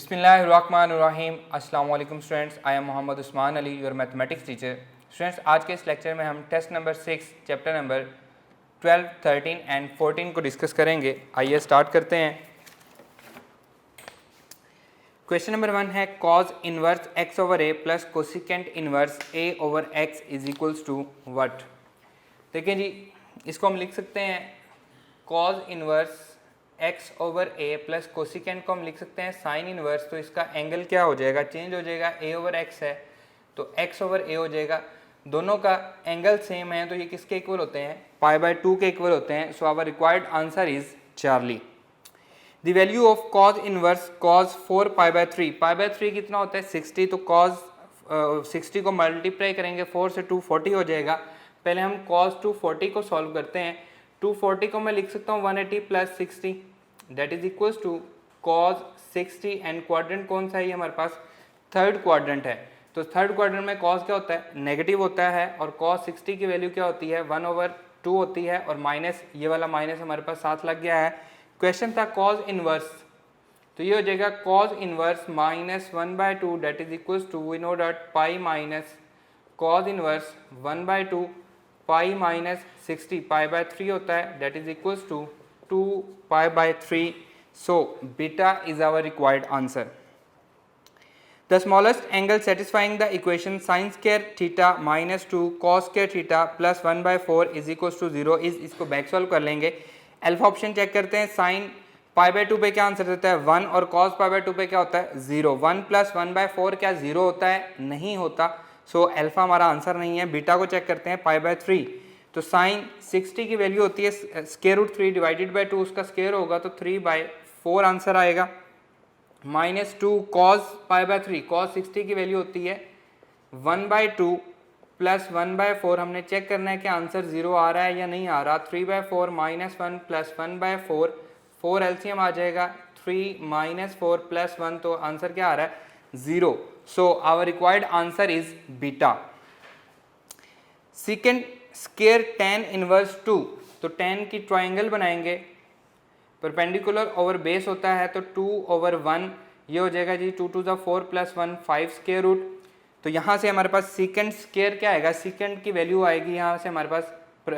बिस्मिल्लाहिर्रहमानिर्रहीम। अस्सलाम वालेकुम students, I am Mohammad Usman Ali, your mathematics teacher. Students, आज के इस लेक्चर में हम test number 6 chapter number 12, 13 and 14 को डिस्कस करेंगे। आइए स्टार्ट करते हैं। क्वेश्चन नंबर 1 है cos inverse x over a plus cosecant inverse a over x is equals to what. देखिए जी, इसको हम लिख सकते हैं cos inverse x over a plus cosecant को हम लिख सकते हैं साइन इनवर्स। तो इसका एंगल क्या हो जाएगा, चेंज हो जाएगा। ए ओवर एक्स है तो एक्स ओवर ए हो जाएगा। दोनों का एंगल सेम है तो ये किसके इक्वल होते हैं, पाई/2 के इक्वल होते हैं। So our required answer is Charlie. The value of cos inverse cos 4 पाई/3। पाई/3 कितना होता है 60, तो कॉज 60 को मल्टीप्लाई करेंगे 4 से 240 हो जाएगा। पहले हम कॉज 240 को सॉल्व करते हैं। 240 को मैं लिख सकता हूँ 180 plus 60 that is equals to cos 60 and quadrant कौन सा है, ये हमारे पास थर्ड क्वाड्रेंट है। तो थर्ड क्वाड्रेंट में कॉज क्या होता है, नेगेटिव होता है। और कॉज 60 की वैल्यू क्या होती है 1/2 होती है। और माइनस, ये वाला माइनस हमारे पास साथ लग गया है। क्वेश्चन था कॉज इनवर्स, तो ये हो जाएगा cos inverse minus 1/2 that is equals to we know that pi minus cos inverse 1/2 pi minus 60 पाई/3 होता है दैट इज इक्वल्स टू 2 पाई/3। So beta is our required answer. The smallest angle satisfying the equation sine square theta minus 2 cos square theta plus 1/4 is equals to 0 is. इसको back solve कर लेंगे। Alpha option check करते हैं। Sign पाई/2 पे क्या answer देता है 1 और कॉस पाई/2 पे क्या होता है 0। 1 प्लस 1/4 क्या 0 होता है, नहीं होता। सो अल्फा हमारा आंसर नहीं है। बीटा को चेक करते हैं पाई/3। तो साइन 60 की वैल्यू होती है स्क्वायर रूट 3 डिवाइडेड बाई 2, उसका स्क्वायर होगा तो 3/4 आंसर आएगा। माइनस 2 कॉस पाई/3, कॉस 60 की वैल्यू होती है 1/2 प्लस 1/4। हमने चेक करना है कि आंसर 0 आ रहा है या नहीं आ रहा। 3/4 माइनस 1 प्लस 1/4, 4 एलसीएम आ जाएगा 3 माइनस 4 प्लस 1, तो आंसर क्या आ रहा है 0। So our required answer is beta. Second square tan inverse 2, तो tan की ट्राइंगल बनाएंगे। परपेंडिकुलर ओवर बेस होता है तो 2/1 ये हो जाएगा जी। 2 to 4 प्लस 1 5 स्क्वायर रूट। तो यहाँ से हमारे पास सेकेंड स्क्वायर क्या आएगा, सेकेंड की वैल्यू आएगी यहाँ से हमारे पास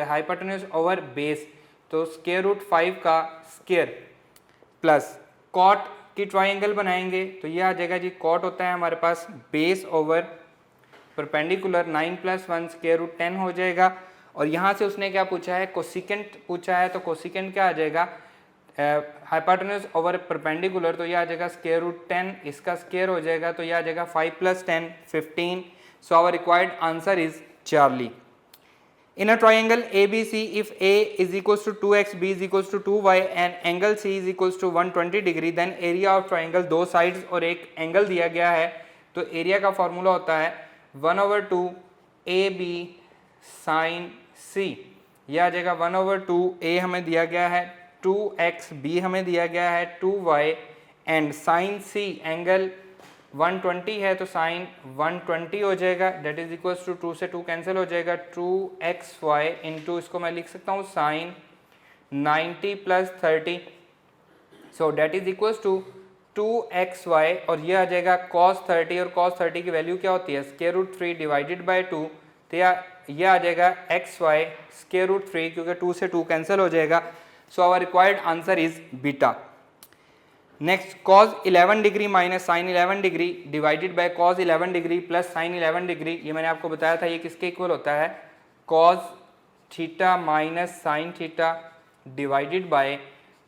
हाइपोटेन्यूज ओवर बेस, तो स्क्वायर रूट 5 का स्क्वायर प्लस कॉट की ट्राइंगल बनाएंगे तो ये आ जाएगा जी। कॉट होता है हमारे पास base over perpendicular 9 plus 1 square root 10 हो जाएगा। और यहाँ से उसने क्या पूछा है, कोसिकेंट पूछा है। तो कोसिकेंट क्या आ जाएगा हाइपोटेन्यूज ओवर परपेंडिकुलर, तो ये आ जाएगा स्क्वायर रूट 10, इसका स्क्वायर हो जाएगा तो ये आ जाएगा 5 plus 10 15। So our required answer is Charlie. In a triangle ABC, if A is equals to 2x, B is equals to 2y and angle C is equals to 120 degree, then area of triangle, दो sides और एक angle दिया गया है तो area का formula होता है 1/2 AB sin C। यह आ जाएगा 1/2 A हमें दिया गया है, 2x B हमें दिया गया है, 2y and sin C angle 120 है तो साइन 120 हो जाएगा दैट इज इक्वल्स टू 2 से 2 कैंसिल हो जाएगा 2xy इंटू, इसको मैं लिख सकता हूँ sine 90 plus 30। So that is equals to 2xy और ये आ जाएगा cos 30, और cos 30 की वैल्यू क्या होती है स्क्वायर रूट 3 डिवाइडेड बाई 2, तो ये आ जाएगा xy स्क्वायर रूट 3 क्योंकि 2 से 2 कैंसिल हो जाएगा। So our required answer is beta. Next cos 11 degree minus sine 11 degree divided by cos 11 degree plus sine 11 degree, ये मैंने आपको बताया था ये किसके इक्वल होता है cos theta minus sine theta divided by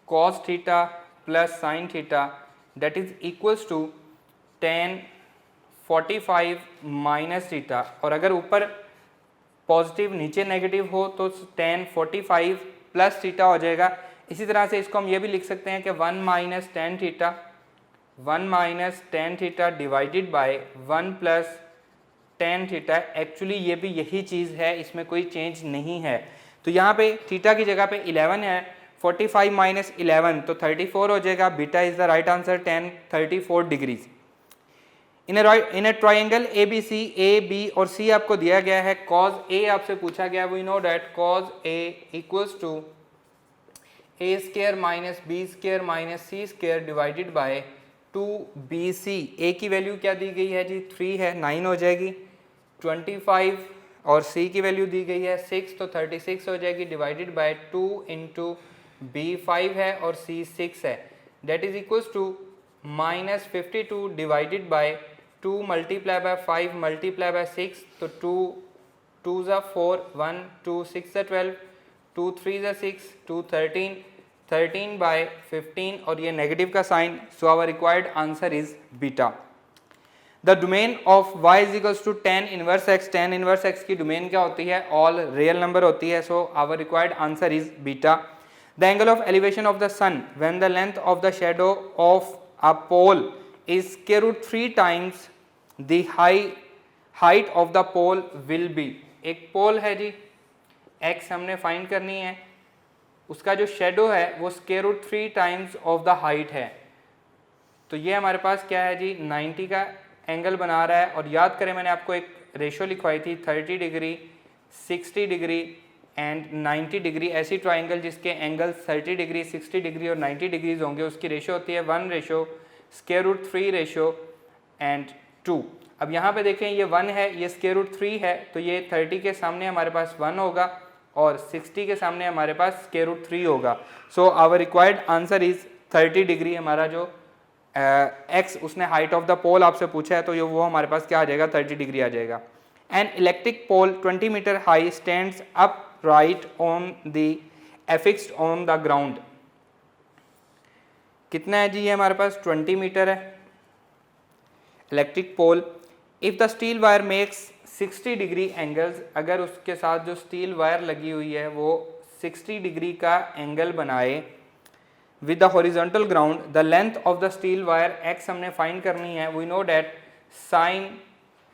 cos theta plus sine theta that is equals to tan 45 minus theta. और अगर ऊपर पॉजिटिव नीचे नेगेटिव हो तो tan 45 प्लस थीटा हो जाएगा। इसी तरह से इसको हम ये भी लिख सकते हैं कि 1 minus tan theta divided by 1 plus tan theta. Actually ये भी यही चीज़ है, इसमें कोई चेंज नहीं है। तो यहाँ पे थीटा की जगह पे 11 है, 45 माइनस 11 तो 34 हो जाएगा। Beta is the right answer, tan 34 degrees. In a triangle A B C, A B और सी आपको दिया गया है। कॉज ए आपसे पूछा गया, we know that cos A equals to a square minus b square minus c square divided by 2BC। A की value क्या दी गई है जी 3 है, 9 हो जाएगी। 25 और सी की वैल्यू दी गई है 6, तो 36 हो जाएगी डिवाइडेड बाय 2 इंटू बी 5 है और सी 6 है, that is equals to -52 divided by 2 multiply by 5 multiply by 6, तो 2 ज़ा 4, 1 2 6 ज़ा 12, 2 3 ज़ा 6, 2 13, 13 बाय 15 और ये नेगेटिव का sign, so our required answer is beta. The domain of y is equals to tan inverse x। tan inverse x की domain क्या होती है, ऑल रियल नंबर होती है, so our required answer is beta. The angle of elevation of the sun when the length of the shadow of a pole is square root 3 times the height of the pole will be. एक पोल है जी, x हमने find करनी है, उसका जो shadow है वो square root 3 times of the height है, तो ये हमारे पास क्या है जी 90 का एंगल बना रहा है। और याद करें मैंने आपको एक रेशो लिखवाई थी 30 डिग्री, 60 डिग्री एंड 90 डिग्री, ऐसी ट्राइंगल जिसके एंगल 30 डिग्री, 60 डिग्री और 90 डिग्रीज होंगे, उसकी रेशो होती है 1 ratio square root 3 ratio and 2। अब यहाँ पे देखें ये 1 है, ये स्क्वायर रूट 3 है, तो ये 30 के सामने हमारे पास 1 होगा और 60 के सामने हमारे पास स्क्वायर रूट 3 होगा। So our required answer is 30 degree. हमारा जो एक्स उसने हाइट ऑफ द पोल आपसे पूछा है, तो ये वो हमारे पास क्या आ जाएगा 30 डिग्री आ जाएगा। An electric pole 20 metre high stands up right on the affixed on the ground. कितना है जी ये हमारे पास 20 मीटर है electric pole. If the steel wire makes 60 degree angles, अगर उसके साथ जो स्टील वायर लगी हुई है वो 60 डिग्री का एंगल बनाए with the horizontal ground, the length of the steel wire x हमने फाइंड करनी है, we know that sin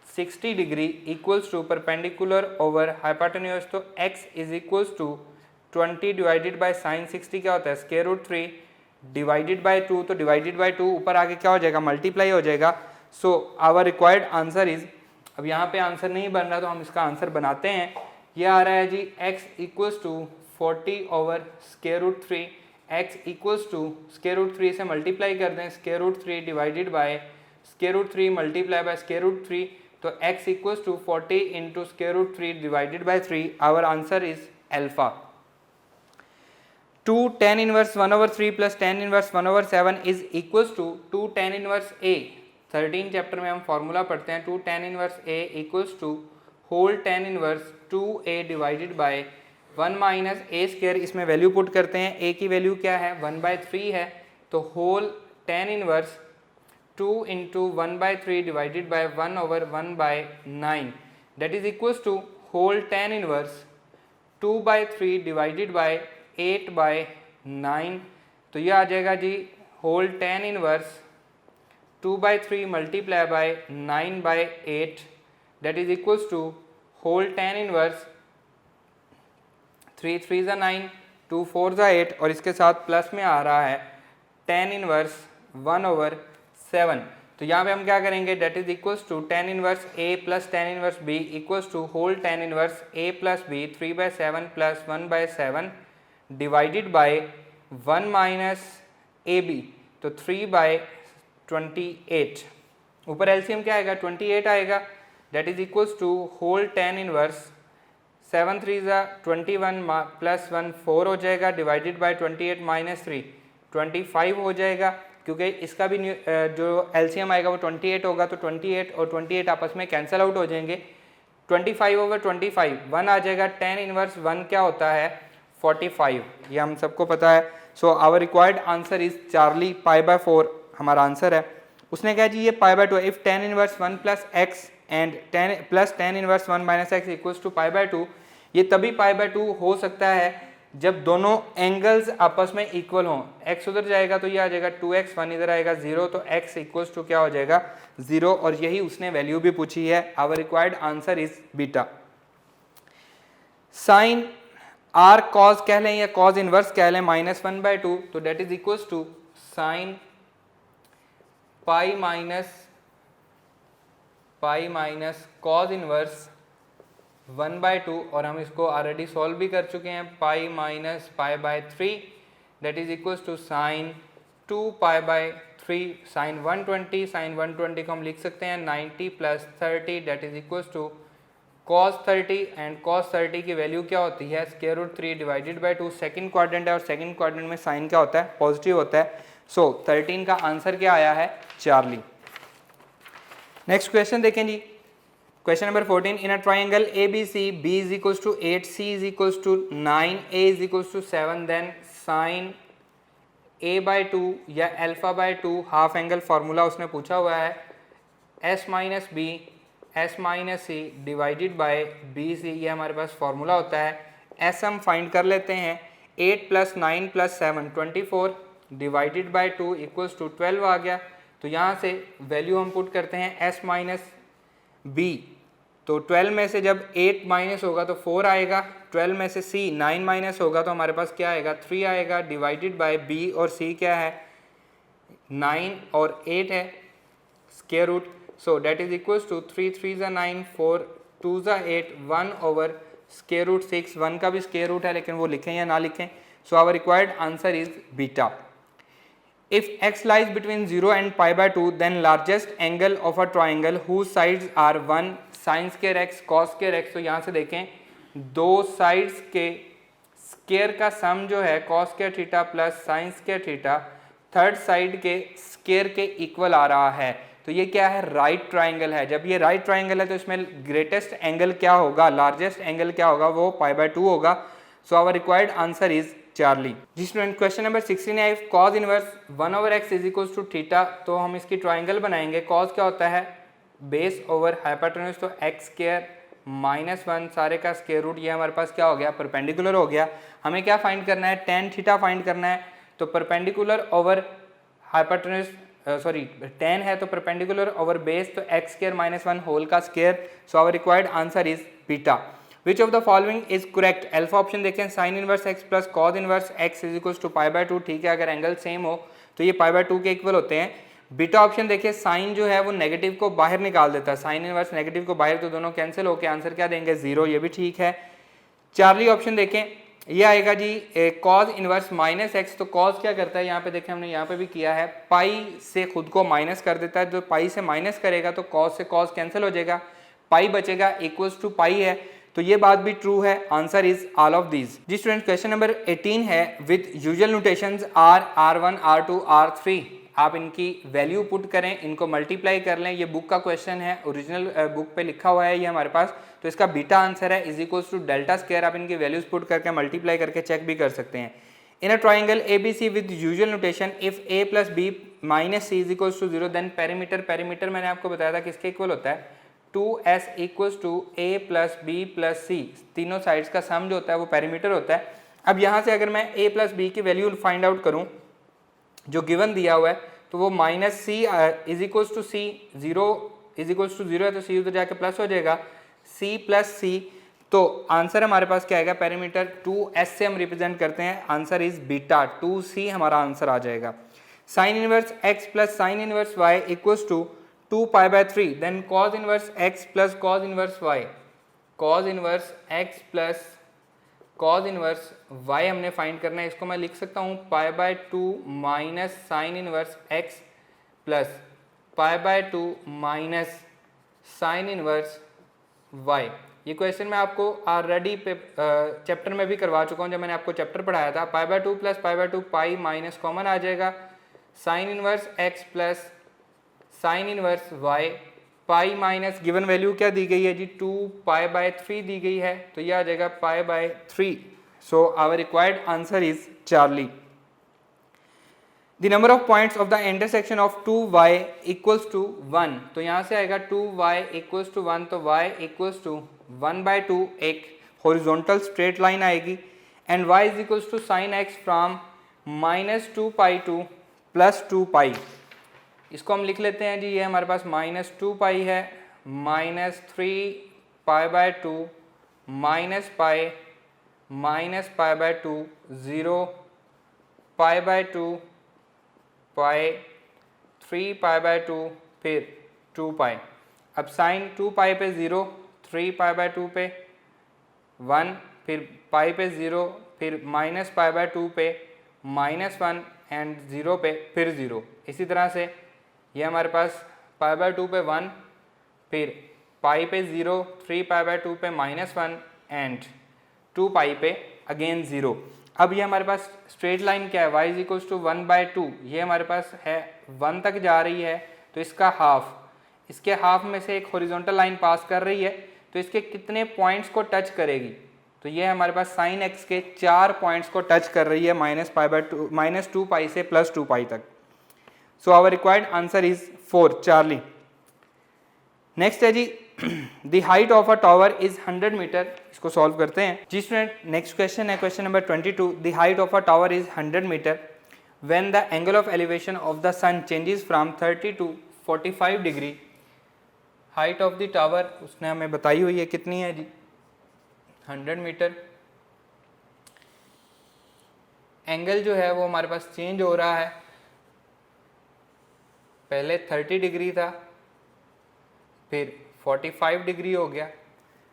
60 degree equals to perpendicular over hypotenuse, तो x is equals to 20 divided by sin 60 क्या होता है square root 3 divided by 2, तो divided by 2 ऊपर आगे क्या हो जाएगा मल्टीप्लाई हो जाएगा। So our required answer is, अब यहाँ पे आंसर नहीं बन रहा तो हम इसका आंसर बनाते हैं। ये आ रहा है जी x equals to 40 over square root 3, x equals to square root 3 से मल्टीप्लाई कर दें square root 3 divided by square root 3 multiply by square root 3, तो x equals to 40 into square root 3 divided by 3। Our answer is alpha. 2 tan inverse 1 over 3 plus tan inverse 1 over 7 is equals to 2 tan inverse a। 13 chapter में हम formula पढ़ते हैं 2 tan inverse a equals to whole tan inverse 2a divided by 1 minus a square, इसमें value put करते हैं, a की value क्या है 1/3 है, तो whole tan inverse 2 into 1/3 divided by 1 over 1/9 that is equals to whole tan inverse 2/3 divided by 8/9, तो ये आ जाएगा जी whole tan inverse 2/3 multiply by 9/8 that is equals to whole tan inverse 3 3 ज़ा 9, 2 4 ज़ा 8 और इसके साथ प्लस में आ रहा है tan इनवर्स 1 ओवर 7, तो यहाँ पे हम क्या करेंगे that is equals to tan inverse a plus tan inverse b equals to whole tan inverse a plus b 3/7 plus 1/7 divided by 1 minus a b, तो 3/28, ऊपर एलसीएम क्या आएगा 28 आएगा that is equals to whole tan inverse 7 3 ज़ा 21 plus 1 4 हो जाएगा divided by 28 minus 3 25 हो जाएगा, क्योंकि इसका भी जो एलसीएम आएगा वो 28 होगा, तो 28 और 28 आपस में कैंसिल आउट हो जाएंगे। 25 ओवर 25 1 आ जाएगा, tan इनवर्स 1 क्या होता है 45, ये हम सबको पता है। So our required answer is Charlie π/4 हमारा आंसर है। उसने कहा जी ये π/2 if tan inverse 1 plus X and tan inverse 1 minus X equals to π/2, ये तभी π/2 हो सकता है जब दोनों एंगल्स आपस में इक्वल हों। x उधर जाएगा तो ये आ जाएगा 2x, 1 इधर आएगा 0, तो x इक्वल्स टू क्या हो जाएगा 0, और यही उसने वैल्यू भी पूछी है। Our required answer is beta. Sine or cos कह लें या कॉज इनवर्स कह लें -1/2, तो that is equals to sine pi minus cos inverse 1/2, और हम इसको ऑलरेडी सॉल्व भी कर चुके हैं, π - π/3 that is equals to sine 2π/3 3 sine 120, sine 120 को हम लिख सकते हैं 90 plus 30 that is equal to cos 30 and cos 30 की वैल्यू क्या होती है square root 3 divided by 2। Second quadrant है और सेकंड क्वाड्रेंट में साइन क्या होता है पॉजिटिव होता है। सो 13 का आंसर क्या आया है चार्ली। नेक्स्ट क्वेश्चन देखें जी, question number 14 in a triangle A B C B is equal to 8 C is equal to 9 A is equal to 7 then sine A by 2 या alpha by 2 half angle formula उसने पूछा हुआ है S minus B S minus C divided by B C, ये हमारे पास formula होता है। S हम फाइंड कर लेते हैं 8 plus 9 plus 7 24 divided by 2 equals to 12 आ गया। तो यहाँ से वैल्यू हम पुट करते हैं एस माइनस बी, तो 12 में से जब 8 माइनस होगा तो 4 आएगा, 12 में से सी 9 माइनस होगा तो हमारे पास क्या आएगा 3 आएगा, डिवाइडेड बाय बी और सी क्या है 9 और 8 है square root. So that is equals to 3 3 9 4 2 8 1 over square root 6। 1 का भी स्क्वायर रूट है लेकिन वो लिखें या ना लिखें। So our required answer is beta. If x lies between 0 and pi by 2 then largest angle of a triangle whose sides are 1 sin square x cos square x। तो यहाँ से देखें दो साइड्स के स्क्वायर का सम जो है cos square theta plus sin square theta third side के स्क्वायर के इक्वल आ रहा है। तो ये क्या है राइट ट्राइंगल है। जब ये राइट ट्राइंगल है तो इसमें ग्रेटेस्ट एंगल क्या होगा लार्जेस्ट एंगल क्या होगा वो पाई बाय 2 होगा। So our required answer is Charlie. जी स्टूडेंट क्वेश्चन नंबर 16 है cos inverse 1 over x is equal to theta. तो हम इसकी ट्राइंगल बनाएंगे। कॉस क्या होता है बेस ओवर हाइपोटेन्यूज, तो एक्स स्क्वायर माइनस 1 सारे का स्क्वायर रूट, ये हमारे पास क्या हो गया परपेंडिकुलर हो गया। हमें क्या फाइंड करना है टेन थीटा फाइंड करना है। तो perpendicular over hypotenuse sorry tan है तो परपेंडिकुलर ओवर बेस, तो एक्स स्क्वायर माइनस 1 होल का स्क्वायर। So our required answer is beta. Which of the following is correct. Alpha option देखें sine inverse X plus cos inverse X is equal to pi by 2। ठीक है अगर angle same हो तो ये पाई by 2 के इक्वल होते हैं। बीटा ऑप्शन देखिए साइन जो है वो नेगेटिव को बाहर निकाल देता है, साइन इनवर्स नेगेटिव को बाहर, तो दोनों कैंसिल होकर आंसर क्या देंगे 0, ये भी ठीक है। चार्ली ऑप्शन देखें ये आएगा जी कॉस इनवर्स माइनस एक्स। तो कॉस क्या करता है यहाँ पे देखें हमने यहाँ पे भी किया है पाई से खुद को माइनस कर देता है। जो पाई से माइनस करेगा तो कॉस से कॉस कैंसिल हो जाएगा, पाई बचेगा इक्वल्स टू पाई है। तो ये बात भी ट्रू है। Answer is all of these. जी स्टूडेंट क्वेश्चन नंबर 18 है with usual notations are R1 R2 R3 आप इनकी वैल्यू पुट करें, इनको मल्टीप्लाई कर लें। ये बुक का क्वेश्चन है, ओरिजिनल बुक पे लिखा हुआ है ये हमारे पास। तो इसका बीटा आंसर है is equals to delta square. आप इनकी वैल्यूज पुट करके मल्टीप्लाई करके चेक भी कर सकते हैं। In a triangle A B C with usual notation if A plus B minus C is equals to 0 then perimeter. Perimeter मैंने आपको बताया था किसके इक्वल होता है 2s equals to a plus B plus C, तीनों साइड्स का सम जो होता है वो पेरीमीटर होता है। अब यहाँ से अगर मैं a प्लस बी की वैल्यू फाइंड आउट करूँ जो गिवन दिया हुआ है तो वो minus C is equals to c, 0 is equals to 0 है तो सी उधर जाके प्लस हो जाएगा c प्लस सी। तो आंसर हमारे पास क्या आएगा पेरीमीटर 2s से हम रिप्रेजेंट करते हैं, आंसर इज बीटा 2c हमारा आंसर आ जाएगा। Sine inverse x plus sine inverse y equals to 2 pi by 3 then cos inverse x plus cos inverse y, cos inverse x plus cos inverse y हमने find करना है। इसको मैं लिख सकता हूँ pi by 2 minus sine inverse x plus pi by 2 minus sine inverse y। ये question मैं आपको ऑलरेडी चैप्टर में भी करवा चुका हूँ जब मैंने आपको चैप्टर पढ़ाया था। Pi by 2 plus pi by 2 pi minus common आ जाएगा, sine inverse x plus sine inverse y, pi minus given value क्या दी गई है जी 2 पाई बाय 3 दी गई है तो यह आ जाएगा pi by 3। So our required answer is Charlie. The number of points of the intersection of 2y equals to 1। तो यहाँ से आएगा 2y इक्वल्स टू 1, तो y इक्वल्स टू 1/2 एक हॉरिजॉन्टल स्ट्रेट लाइन आएगी and y is equals to sine x from -2 pi to +2 pi. इसको हम लिख लेते हैं जी, ये हमारे पास -2 पाई है, -3 पाई by 2 minus pi by 2 0 pi by 2 pi 3 pi by 2 फिर 2 पाई। अब साइन 2 पाई पे 0, 3 पाई बाय 2 पे 1, फिर पाई पे 0, फिर माइनस पाई बाय 2 पे -1, एंड 0 पे फिर 0। इसी तरह से ये हमारे पास π/2 पे 1, फिर पाई पे 0, 3π/2 पे -1 एंड 2π पे अगेन 0। अब ये हमारे पास स्ट्रेट लाइन क्या है, y इज इक्वल्स टू 1/2, ये हमारे पास है 1 तक जा रही है, तो इसका हाफ, इसके हाफ में से एक हॉरिजॉन्टल लाइन पास कर रही है, तो इसके कितने पॉइंट्स को टच करेगी, तो ये हमारे पास साइन x के 4 पॉइंट्स को टच कर रही है -2π से +2π तक। So our required answer is 4 Charlie. Next है जी the height of a tower is 100 metre, इसको सॉल्व करते हैं जी स्टूडेंट। नेक्स्ट क्वेश्चन है question number 22। The height of a tower is 100 metre when the angle of elevation of the sun changes from 30 to 45 degree. Height of the tower उसने हमें बताई हुई है, कितनी है जी, 100 मीटर। एंगल जो है वो हमारे पास चेंज हो रहा है, पहले 30 डिग्री था, फिर 45 डिग्री हो गया।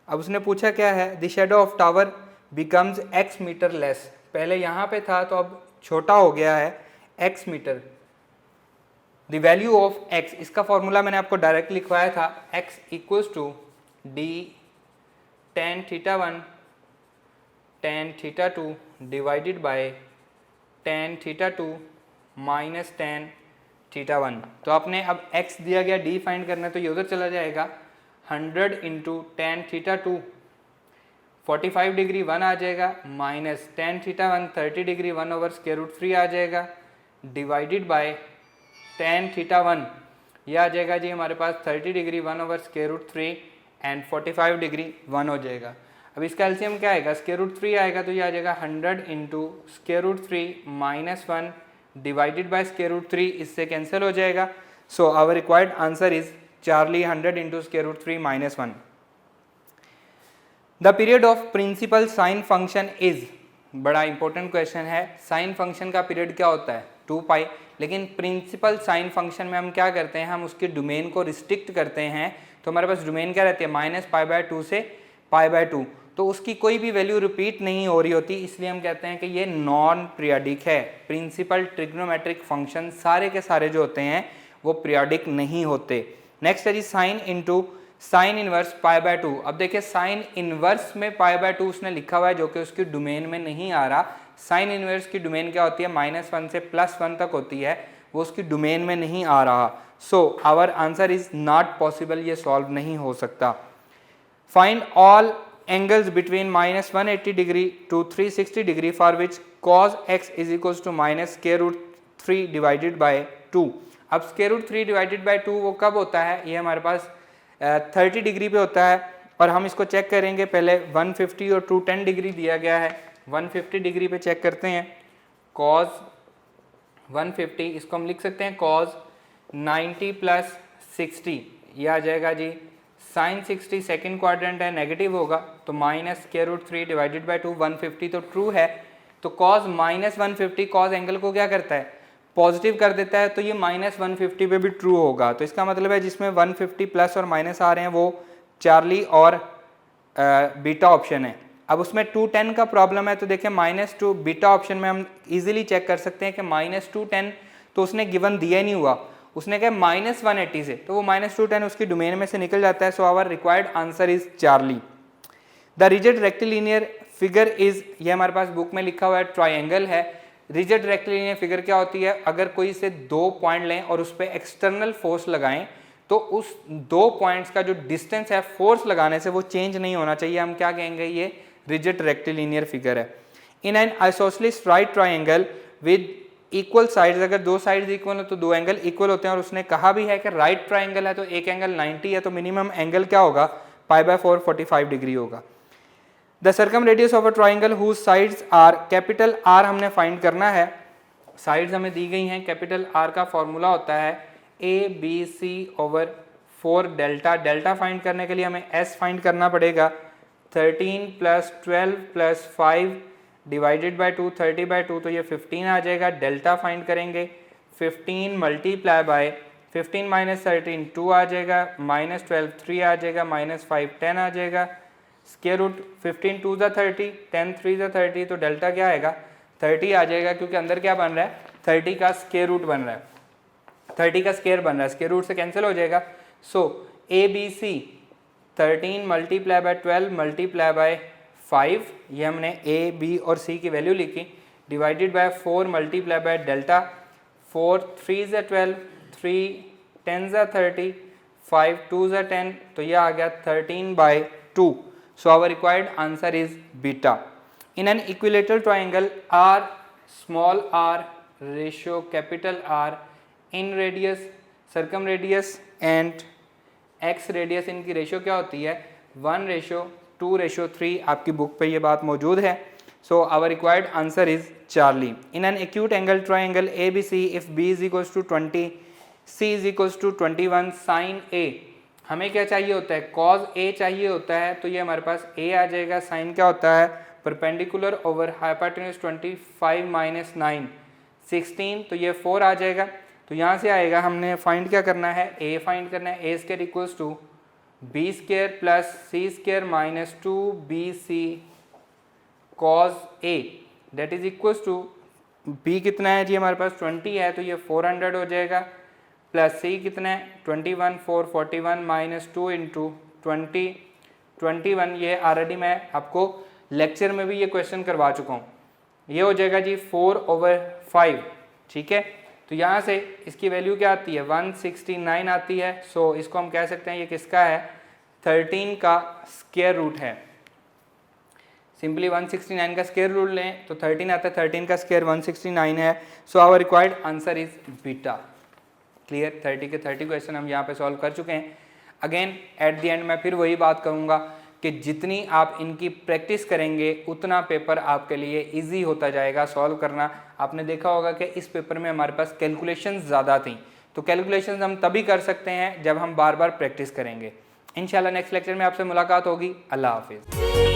अब उसने पूछा क्या है, the shadow of tower becomes x metre less, पहले यहाँ पे था तो अब छोटा हो गया है x metre. The value of x, इसका फॉर्मूला मैंने आपको डायरेक्ट लिखवाया था, x equals to d tan θ1 tan θ2 divided by tan θ2 minus tan θ1। तो आपने अब x दिया गया, d फाइंड करना है, तो ये उधर चला जाएगा, 100 इंटू tan θ2 45 डिग्री 1 आ जाएगा, माइनस tan θ1 30 डिग्री 1/√3 आ जाएगा, डिवाइडेड बाय tan θ1 ये आ जाएगा जी हमारे पास 30 डिग्री 1/√3 एंड 45 डिग्री 1 हो जाएगा। अब इसका एलसीएम क्या आएगा, √3 आएगा, तो ये आ जाएगा 100 इंटू √3 माइनस 1 डिवाइडेड बाय √3, इससे कैंसिल हो जाएगा। So our required answer is Charlie 100 into √3 minus 1। The period of principal sine function is, बड़ा इंपॉर्टेंट क्वेश्चन है, साइन फंक्शन का पीरियड क्या होता है 2π, लेकिन प्रिंसिपल साइन फंक्शन में हम क्या करते हैं, हम उसके डोमेन को रिस्ट्रिक्ट करते हैं, तो हमारे पास डोमेन क्या रहती है -π/2 से π/2, तो उसकी कोई भी वैल्यू रिपीट नहीं हो रही होती, इसलिए हम कहते हैं कि ये नॉन पीरियडिक है। प्रिंसिपल ट्रिग्नोमेट्रिक फंक्शन सारे के सारे जो होते हैं वो पीरियडिक नहीं होते। नेक्स्ट है जी साइन इंटू साइन इनवर्स π/2। अब देखिए साइन इनवर्स में π/2 उसने लिखा हुआ है, जो कि उसकी डोमेन में नहीं आ रहा। साइन इनवर्स की डोमेन क्या होती है, -1 से +1 तक होती है, वो उसकी डोमेन में नहीं आ रहा। So our answer is not possible, ये सॉल्व नहीं हो सकता। Find all angles between -180 degree to 360 degree for which cos x is equals to -√3 divided by 2। अब √3 डिवाइडेड बाय 2 वो कब होता है, ये हमारे पास 30 डिग्री पे होता है, और हम इसको चेक करेंगे। पहले 150 और 210 डिग्री दिया गया है, 150 डिग्री पे चेक करते हैं। cos 150, इसको हम लिख सकते हैं cos 90 + 60, ये आ जाएगा जी साइन 60, सेकेंड क्वाड्रेंट है, नेगेटिव होगा, तो -√3 डिवाइडेड बाय 2, 150 तो ट्रू है, तो cos -150 cos एंगल को क्या करता है, पॉजिटिव कर देता है, तो ये -150 पे भी ट्रू होगा। तो इसका मतलब है जिसमें 150 प्लस और माइनस आ रहे हैं वो चार्ली और बीटा ऑप्शन है। अब उसमें 210 का प्रॉब्लम है, तो देखें -2 बीटा ऑप्शन में हम इजीली चेक कर सकते हैं कि -210 तो उसने गिवन दिया ही नहीं हुआ, उसने कहा -180 से, तो वो -210 उसकी डोमेन में से निकल जाता है। So our required answer is Charlie. The rigid rectilinear figure is, ये हमारे पास बुक में लिखा हुआ है ट्राइंगल है। रिजिड रेक्टिलिनियर फिगर क्या होती है, अगर कोई से 2 पॉइंट लें और उस पर एक्सटर्नल फोर्स लगाएं, तो उस 2 पॉइंट्स का जो डिस्टेंस है फोर्स लगाने से वो चेंज नहीं होना चाहिए, हम क्या कहेंगे, ये रिजिड रेक्टिलिनियर फिगर है। In an isosceles right triangle with equal sides, अगर 2 साइड्स इक्वल हो तो 2 एंगल इक्वल होते हैं, और उसने कहा भी है कि राइट ट्राइंगल है तो एक एंगल 90 है, तो मिनिमम एंगल क्या होगा, π/4 45 डिग्री होगा। The circumradius of a triangle whose sides are, capital R हमने फाइंड करना है, साइड्स हमें दी गई हैं। कैपिटल आर का फॉर्मूला होता है ABC/4 डेल्टा। डेल्टा फाइंड करने के लिए हमें S फाइंड करना पड़ेगा, 13 + 12 + 5 डिवाइडेड बाय 2, 30/2, तो ये 15 आ जाएगा। डेल्टा फाइंड करेंगे, 15 मल्टीप्लाई बाय 15 - 13 2 आ जाएगा, -12 3 आ जाएगा, -5 10 आ जाएगा। स्क्वायर रूट 15 2 = 30, 10 3 = 30, तो डेल्टा क्या आएगा 30 आ जाएगा, क्योंकि अंदर क्या बन रहा है 30 का स्क्वायर रूट बन रहा है, 30 का स्क्वायर बन रहा है, स्क्वायर रूट से कैंसिल हो जाएगा। So A B C 13 multiply by 12 multiply by 5, ये हमने ए बी और सी की वैल्यू लिखी, divided by 4 multiply by delta, 4 3 ज़ा 12, 3 10 ज़ा 30, 5 2 ज़ा 10, तो ये आ गया 13/2। So our required answer is beta. In an equilateral triangle r small r ratio capital R inradius circumradius and exradius, इनकी रेशियो क्या होती है 1:2:3, आपकी बुक पे ये बात मौजूद है। So our required answer is Charlie. In an acute angle triangle A B C if B is equals to 20 C is equals to 21 sine A, हमें क्या चाहिए होता है कॉज ए चाहिए होता है, तो ये हमारे पास ए आ जाएगा। साइन क्या होता है परपेंडिकुलर ओवर हाइपोटेन्यूज 25 माइनस 9 16, तो ये 4 आ जाएगा। तो यहाँ से आएगा, हमने फाइंड क्या करना है ए फाइंड करना है, A square equals to B square plus C square minus 2bc cos A, that is equals to B कितना है जी हमारे पास 20 है, तो ये 400 हो जाएगा, प्लस सी कितना है 21 4 41 माइनस 2 इंटू 20 21, ये ऑलरेडी मैं आपको लेक्चर में भी ये क्वेश्चन करवा चुका हूँ। ये हो जाएगा जी 4/5, ठीक है। तो यहाँ से इसकी वैल्यू क्या आती है 169 आती है। सो इसको हम कह सकते हैं ये किसका है 13 का स्क्वायर रूट है। सिंपली 169 का स्क्वायर रूट लें तो 13 आता है, 13 का स्क्वायर 169 है। So our required answer is beta. Clear, 30 के 30 क्वेश्चन हम यहाँ पे सॉल्व कर चुके हैं। अगेन एट द एंड मैं फिर वही बात कहूँगा कि जितनी आप इनकी प्रैक्टिस करेंगे उतना पेपर आपके लिए इजी होता जाएगा सॉल्व करना। आपने देखा होगा कि इस पेपर में हमारे पास कैलकुलेशंस ज़्यादा थी, तो कैलकुलेशंस हम तभी कर सकते हैं जब हम बार बार प्रैक्टिस करेंगे। इंशाल्लाह नेक्स्ट लेक्चर में आपसे मुलाकात होगी। अल्लाह हाफिज़।